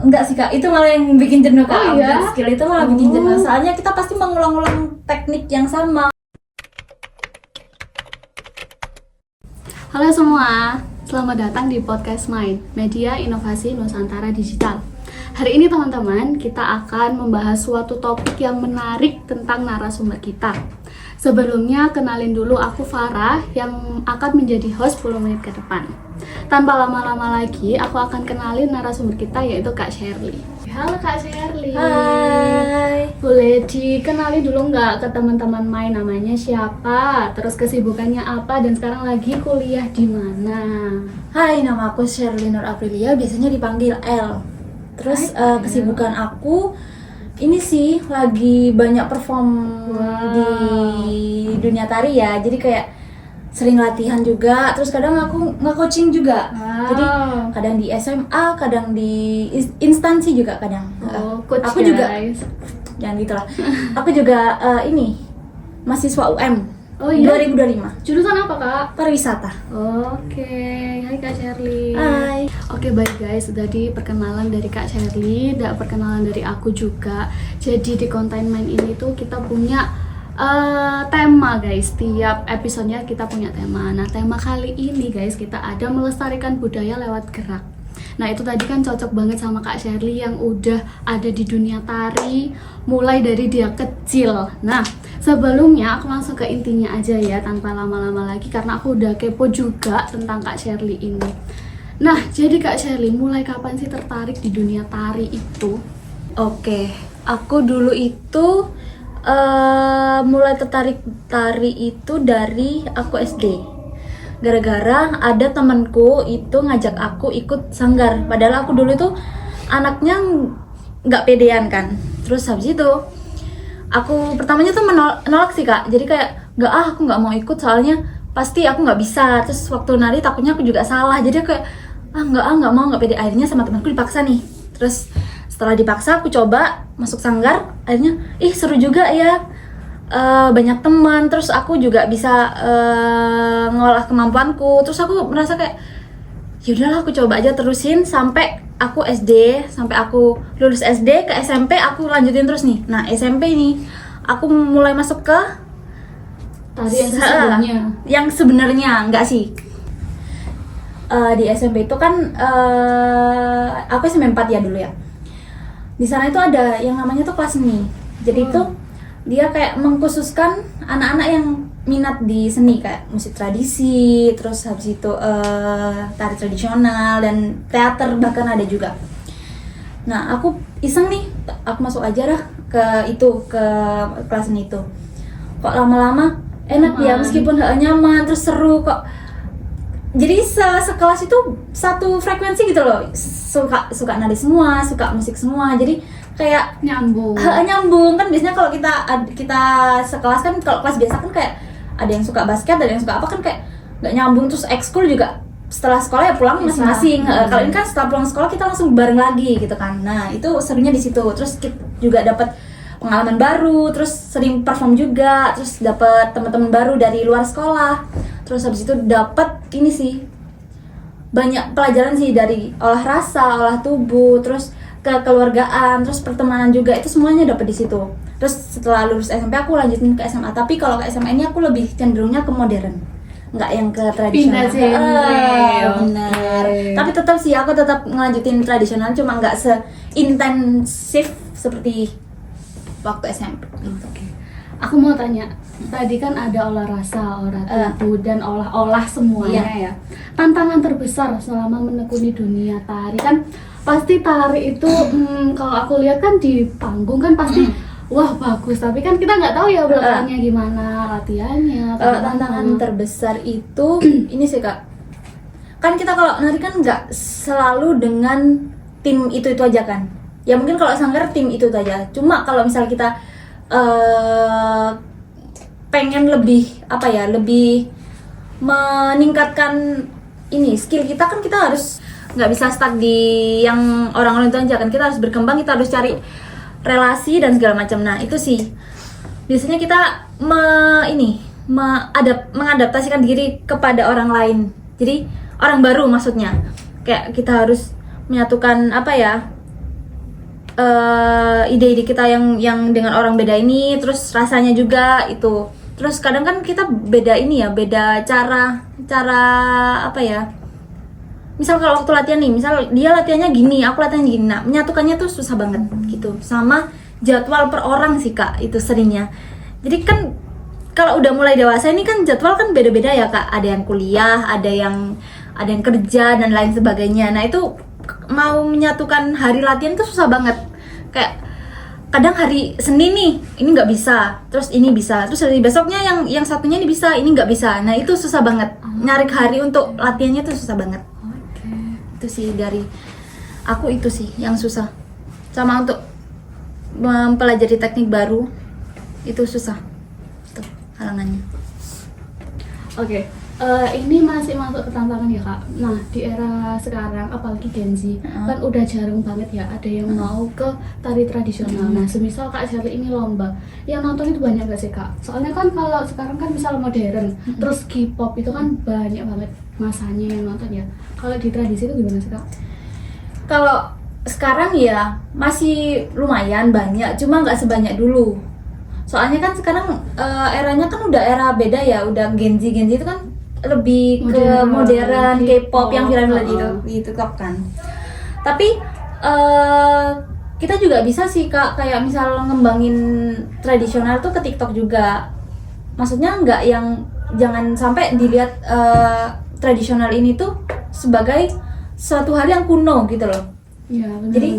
Enggak sih Kak, itu malah yang bikin jenuh Kak. Oh, iya? Upgrade skill itu malah bikin jenuh. Soalnya kita pasti mengulang-ulang teknik yang sama. Halo semua, selamat datang di Podcast Mind, Media Inovasi Nusantara Digital. Hari ini teman-teman, kita akan membahas suatu topik yang menarik tentang narasumber kita. Sebelumnya, kenalin dulu aku Farah yang akan menjadi host 10 menit ke depan. Tanpa lama-lama lagi, aku akan kenalin narasumber kita yaitu Kak Sherly. Halo Kak Sherly. Hai. Boleh dikenali dulu nggak ke teman-teman main, namanya siapa, terus kesibukannya apa, dan sekarang lagi kuliah di mana? Hai, nama aku Sherly Nur Aprilia, biasanya dipanggil L. Terus kesibukan aku ini sih lagi banyak perform di dunia tari ya. Jadi kayak sering latihan juga, terus kadang aku nge-coaching juga. Wow. Jadi kadang di SMA, kadang di instansi juga kadang. Coach aku juga guys. jangan gitu lah. Aku juga ini mahasiswa UM. Oh iya? 2025. Jurusan apa Kak? Pariwisata. Oke, hai Kak Sherly. Hai. Oke, baik guys, tadi perkenalan dari Kak Sherly, dan perkenalan dari aku juga. Jadi di Containment ini tuh kita punya tema guys. Tiap episodenya kita punya tema. Nah, tema kali ini guys, kita ada melestarikan budaya lewat gerak. Nah, itu tadi kan cocok banget sama Kak Sherly yang udah ada di dunia tari mulai dari dia kecil. Nah, sebelumnya aku langsung ke intinya aja ya, tanpa lama-lama lagi karena aku udah kepo juga tentang Kak Sherly ini. Nah, jadi Kak Sherly, mulai kapan sih tertarik di dunia tari itu? Oke, aku dulu itu mulai tertarik tari itu dari aku SD. Gara-gara ada temanku itu ngajak aku ikut sanggar. Padahal aku dulu itu anaknya nggak pedean kan. Terus habis itu aku pertamanya tuh menolak sih Kak. Jadi kayak aku nggak mau ikut soalnya pasti aku nggak bisa. Terus waktu nari takutnya aku juga salah. Jadi kayak nggak mau, nggak pede. Akhirnya sama temanku dipaksa nih. Terus setelah dipaksa aku coba masuk sanggar. Akhirnya seru juga ya. Banyak teman, terus aku juga bisa ngolah kemampuanku. Terus aku merasa kayak yaudahlah aku coba aja terusin sampai aku SD, sampai aku lulus SD ke SMP aku lanjutin terus nih. Nah SMP ini aku mulai masuk ke Tari yang sesungguhnya. Yang sebenarnya enggak sih. Di SMP itu kan aku SMP 4 ya dulu ya. Di sana itu ada yang namanya tuh kelas seni. Jadi itu dia kayak mengkhususkan anak-anak yang minat di seni kayak musik tradisi, terus habis itu tari tradisional dan teater bahkan ada juga. Nah aku iseng nih, aku masuk aja dah ke kelas seni itu. Kok lama-lama enak ya, meskipun gak nyaman, terus seru kok. Jadi sekelas itu satu frekuensi gitu loh, suka nari semua, suka musik semua, jadi kayak nyambung kan. Biasanya kalau kita sekelas kan, kalau kelas biasa kan kayak ada yang suka basket, ada yang suka apa kan, kayak nggak nyambung. Terus ekskul juga setelah sekolah ya pulang masing-masing. Kalau ini kan setelah pulang sekolah kita langsung bareng lagi gitu kan. Nah itu serunya di situ. Terus kita juga dapat pengalaman baru, terus sering perform juga, terus dapat teman-teman baru dari luar sekolah. Terus habis itu dapat ini sih banyak pelajaran sih, dari olah rasa, olah tubuh, terus kekeluargaan, terus pertemanan juga, itu semuanya dapat di situ. Terus setelah lulus SMP aku lanjutin ke SMA, tapi kalau ke SMA ini aku lebih cenderungnya ke modern, nggak yang ke tradisional. Benar. Tapi tetap sih aku tetap ngelanjutin tradisional, cuma nggak seintensif seperti waktu SMP. Oke. Aku mau tanya, tadi kan ada olah rasa, olah tubuh, dan olah semuanya ya. Tantangan terbesar selama menekuni dunia tari kan pasti tari itu kalau aku lihat kan di panggung kan pasti wah bagus, tapi kan kita nggak tahu ya belakangnya gimana latihannya. Tantangan terbesar itu ini sih Kak, kan kita kalau nari kan nggak selalu dengan tim itu aja kan ya. Mungkin kalau sanggar tim itu aja, cuma kalau misal kita pengen lebih lebih meningkatkan ini skill kita kan, kita harus nggak bisa stuck di yang orang-orang itu aja kan. Kita harus berkembang, kita harus cari relasi dan segala macam. Nah itu sih biasanya kita mengadaptasikan diri kepada orang lain. Jadi orang baru maksudnya, kayak kita harus menyatukan ide-ide kita yang dengan orang beda ini, terus rasanya juga itu. Terus kadang kan kita beda ini ya, beda cara apa ya? Misal kalau waktu latihan nih, misal dia latihannya gini, aku latihannya gini. Nah, menyatukannya tuh susah banget gitu. Sama jadwal per orang sih Kak, itu seringnya. Jadi kan kalau udah mulai dewasa ini kan jadwal kan beda-beda ya Kak. Ada yang kuliah, ada yang kerja dan lain sebagainya. Nah, itu mau menyatukan hari latihan tuh susah banget. Kayak kadang hari Senin nih, ini nggak bisa, terus ini bisa, terus hari besoknya yang satunya ini bisa, ini nggak bisa. Nah, itu susah banget. Nyari hari untuk latihannya tuh susah banget. Itu sih dari aku, itu sih yang susah. Sama untuk mempelajari teknik baru itu susah tuh halangannya. Oke, ini masih masuk ke tantangan ya Kak. Nah, di era sekarang apalagi Gen Z kan udah jarang banget ya ada yang mau ke tari tradisional. Nah, semisal Kak Sherly ini lomba, yang nonton itu banyak gak sih Kak? Soalnya kan kalau sekarang kan misal modern, terus K-pop itu kan banyak banget masanya yang nonton ya. Kalau di tradisi itu gimana sih Kak? Kalau sekarang ya masih lumayan banyak, cuma nggak sebanyak dulu. Soalnya kan sekarang eranya kan udah era beda ya, udah Gen Z itu kan lebih ke modern, K-pop yang viral di TikTok kan. Tapi kita juga bisa sih Kak, kayak misal ngembangin tradisional tuh ke TikTok juga. Maksudnya nggak yang, jangan sampai dilihat tradisional ini tuh sebagai suatu hal yang kuno gitu loh. Iya, benar. Jadi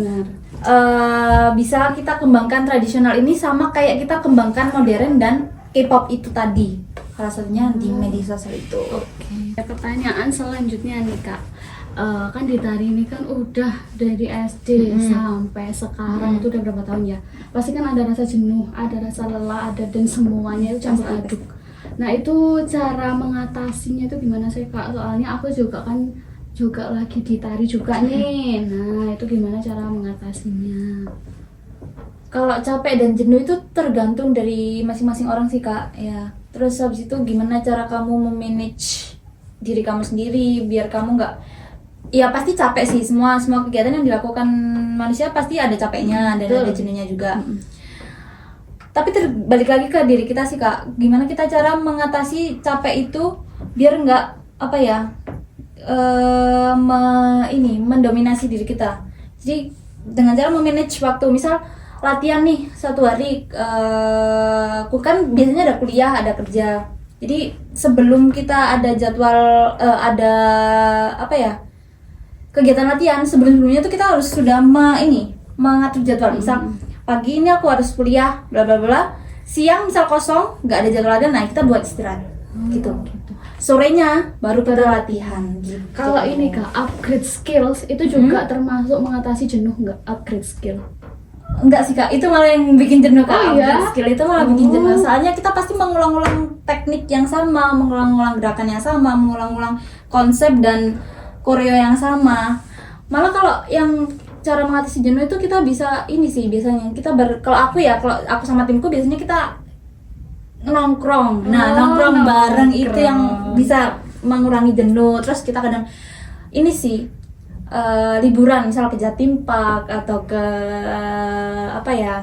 bisa kita kembangkan tradisional ini sama kayak kita kembangkan modern dan K-pop itu tadi. Salah satunya di media sosial itu. Oke. Pertanyaan selanjutnya nih Kak. Kan di tari ini kan udah dari SD sampai sekarang itu udah berapa tahun ya? Pasti kan ada rasa jenuh, ada rasa lelah, ada dan semuanya itu campur aduk. Nah, itu cara mengatasinya itu gimana sih Kak? Soalnya aku juga lagi di tari juga nih. Nah, itu gimana cara mengatasinya? Kalau capek dan jenuh itu tergantung dari masing-masing orang sih Kak ya. Terus habis itu gimana cara kamu memanage diri kamu sendiri biar kamu nggak, ya pasti capek sih, semua kegiatan yang dilakukan manusia pasti ada capeknya dan ada jenuhnya juga. Tapi balik lagi ke diri kita sih Kak, gimana kita cara mengatasi capek itu biar nggak apa ya, mendominasi diri kita. Jadi dengan cara memanage waktu, misal latihan nih satu hari, aku kan biasanya ada kuliah, ada kerja. Jadi sebelum kita ada jadwal, ada apa ya, kegiatan latihan, sebelumnya tuh kita harus sudah mengatur jadwal. Misal pagi ini aku harus kuliah, bla bla bla. Siang misal kosong, nggak ada jadwal latihan, nah kita buat istirahat, gitu. Sorenya baru kita latihan. Gitu. Kalau ini Kak, upgrade skills itu juga termasuk mengatasi jenuh nggak? Upgrade skill? Enggak sih Kak, itu malah yang bikin jenuh Kak. Iya? Upgrade skill itu malah bikin jenuh. Soalnya kita pasti mengulang-ulang teknik yang sama, mengulang-ulang gerakan yang sama, mengulang-ulang konsep dan koreo yang sama. Malah kalau yang cara mengatasi jenuh itu kita bisa ini sih, biasanya kita kalau aku sama timku biasanya kita nongkrong. Nah, nongkrong bareng itu yang bisa mengurangi jenuh. Terus kita kadang ini sih liburan, misal ke Jatim Park atau ke apa ya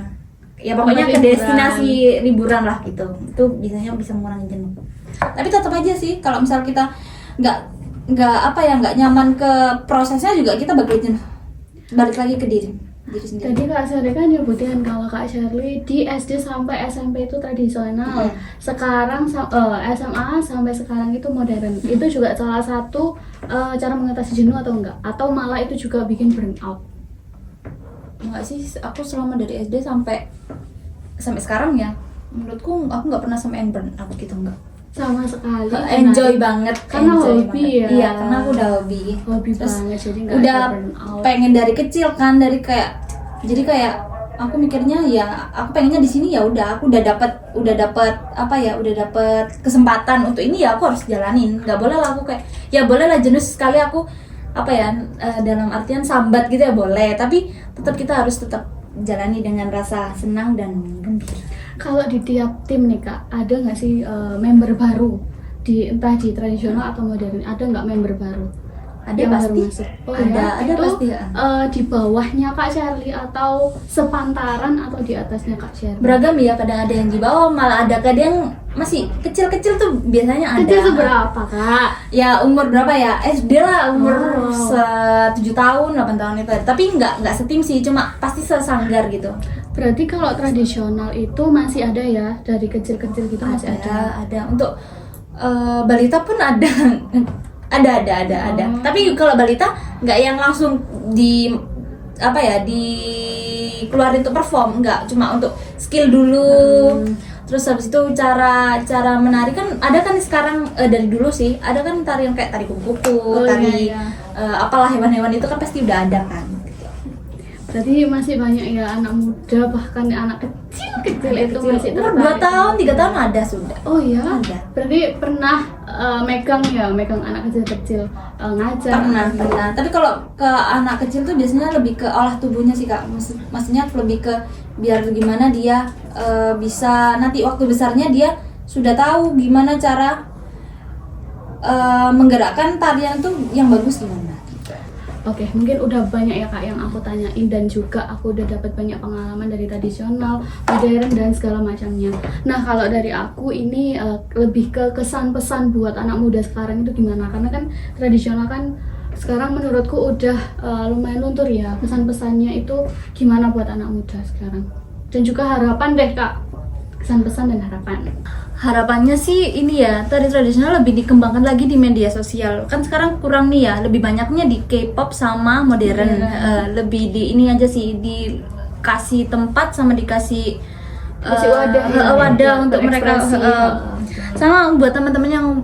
pokoknya ke destinasi liburan lah gitu. Itu biasanya bisa mengurangi jenuh. Tapi tetap aja sih kalau misal kita nggak nyaman ke prosesnya juga, kita balik lagi ke diri sendiri. Tadi Kak Sherly kan nyebutin kalau Kak Sherly di SD sampai SMP itu tradisional, sekarang SMA sampai sekarang itu modern. Itu juga salah satu cara mengatasi jenuh atau enggak? Atau malah itu juga bikin burnout? Enggak sih, aku selama dari SD sampai sekarang ya, menurutku aku nggak pernah sampai burnout gitu, enggak. Sama sekali. Enjoy banget. Karena hobi ya. Iya, karena aku udah hobi. Terus banget, jadi nggak udah burnout. Pengen dari kecil kan, jadi kayak aku mikirnya ya aku pengennya di sini, ya udah aku udah dapat kesempatan untuk ini, ya aku harus jalanin. Nggak boleh lah aku kayak, ya boleh lah jenuh sekali aku dalam artian sambat gitu ya boleh, tapi kita harus tetap jalani dengan rasa senang dan gembira. Kalau di tiap tim nih Kak, ada nggak sih member baru entah di tradisional atau modern, ada nggak member baru? Ada yang pasti. baru masuk. Oh Ada, ya, ada itu pasti. di bawahnya Kak Shirley atau sepantaran atau di atasnya Kak Shirley? Beragam ya, kadang ada yang di bawah, malah ada kadang masih kecil-kecil tuh biasanya ada. Kecil seberapa Kak? Ya umur berapa ya? SD lah, umur Oh. 7 tahun, 8 tahun itu. Tapi nggak setim sih, cuma pasti sesanggar gitu. Berarti kalau tradisional itu masih ada ya, dari kecil-kecil gitu masih ada. Ada. Untuk balita pun ada. ada. Oh. Tapi kalau balita nggak yang langsung di apa ya, dikeluarin untuk perform, nggak, cuma untuk skill dulu. Terus habis itu cara menari kan ada kan sekarang, dari dulu sih ada kan tari yang kayak tari kupu-kupu, tari iya. apalah hewan-hewan itu kan pasti udah ada kan. Berarti masih banyak ya anak muda, bahkan anak kecil itu masih Umur tertarik. 2 tahun, 3 tahun ada sudah. Oh iya? Ada. Berarti pernah megang anak kecil-kecil ngajar? Pernah. Tapi kalau ke anak kecil tuh biasanya lebih ke olah tubuhnya sih Kak. Maksudnya lebih ke biar gimana dia bisa nanti waktu besarnya dia sudah tahu gimana cara menggerakkan tarian tuh yang bagus gimana. Oke, mungkin udah banyak ya Kak yang aku tanyain, dan juga aku udah dapat banyak pengalaman dari tradisional, modern, dan segala macamnya. Nah, kalau dari aku ini lebih ke kesan pesan buat anak muda sekarang itu gimana? Karena kan tradisional kan sekarang menurutku udah lumayan luntur ya. Pesan-pesannya itu gimana buat anak muda sekarang? Dan juga harapan deh Kak, kesan-pesan dan harapan. Harapannya sih ini ya, tari tradisional lebih dikembangkan lagi di media sosial. Kan sekarang kurang nih ya, lebih banyaknya di K-pop sama modern. Lebih di ini aja sih, dikasih tempat sama dikasih Kasih wadah ya, wadah untuk mereka. berekspresi. Sama buat teman-teman yang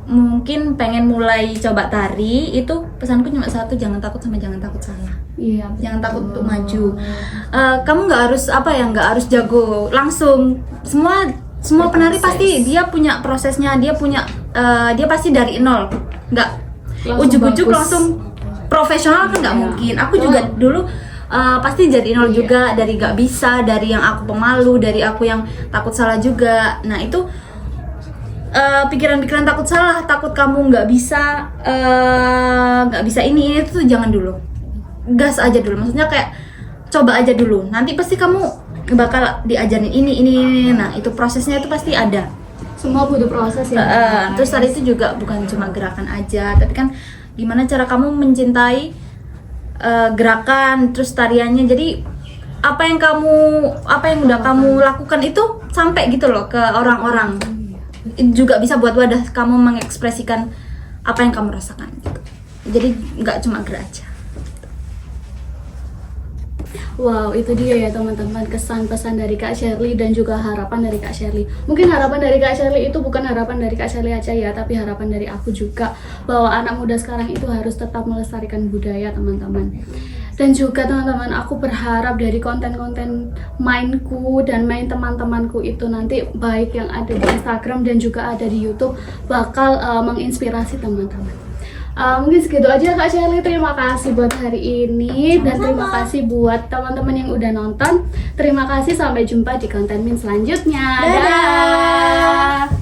mungkin pengen mulai coba tari, itu pesanku cuma satu, jangan takut sama jangan takut salah. Iya, Jangan takut untuk maju. Kamu nggak harus nggak harus jago langsung. Semua penari pasti dia punya prosesnya, dia pasti dari nol, nggak Langsung ujuk-ujuk bagus. langsung profesional kan nggak Iya. mungkin. Aku juga dulu pasti dari nol juga, dari nggak bisa, dari yang aku pemalu, dari aku yang takut salah juga. Nah itu pikiran-pikiran takut salah, takut kamu nggak bisa ini itu tuh jangan dulu, gas aja dulu. Maksudnya kayak coba aja dulu, nanti pasti kamu bakal diajarin ini. Nah itu prosesnya itu pasti ada. semua butuh proses ya. Terus tadi itu juga bukan cuma gerakan aja, tapi kan gimana cara kamu mencintai gerakan terus tariannya. Jadi apa yang udah kamu lakukan itu sampai gitu loh ke orang-orang. Itu juga bisa buat wadah kamu mengekspresikan apa yang kamu rasakan gitu. Jadi nggak cuma gerak aja. Wow, itu dia ya teman-teman, kesan pesan dari Kak Shirley dan juga harapan dari Kak Shirley. Mungkin harapan dari Kak Shirley itu bukan harapan dari Kak Shirley aja ya, tapi harapan dari aku juga, bahwa anak muda sekarang itu harus tetap melestarikan budaya teman-teman. Dan juga teman-teman, aku berharap dari konten-konten mainku dan main teman-temanku itu nanti, baik yang ada di Instagram dan juga ada di YouTube, bakal menginspirasi teman-teman. Mungkin segitu aja Kak Shirley, terima kasih buat hari ini. Sama-sama. Dan terima kasih buat teman-teman yang udah nonton. Terima kasih, sampai jumpa di konten min selanjutnya. Dadah.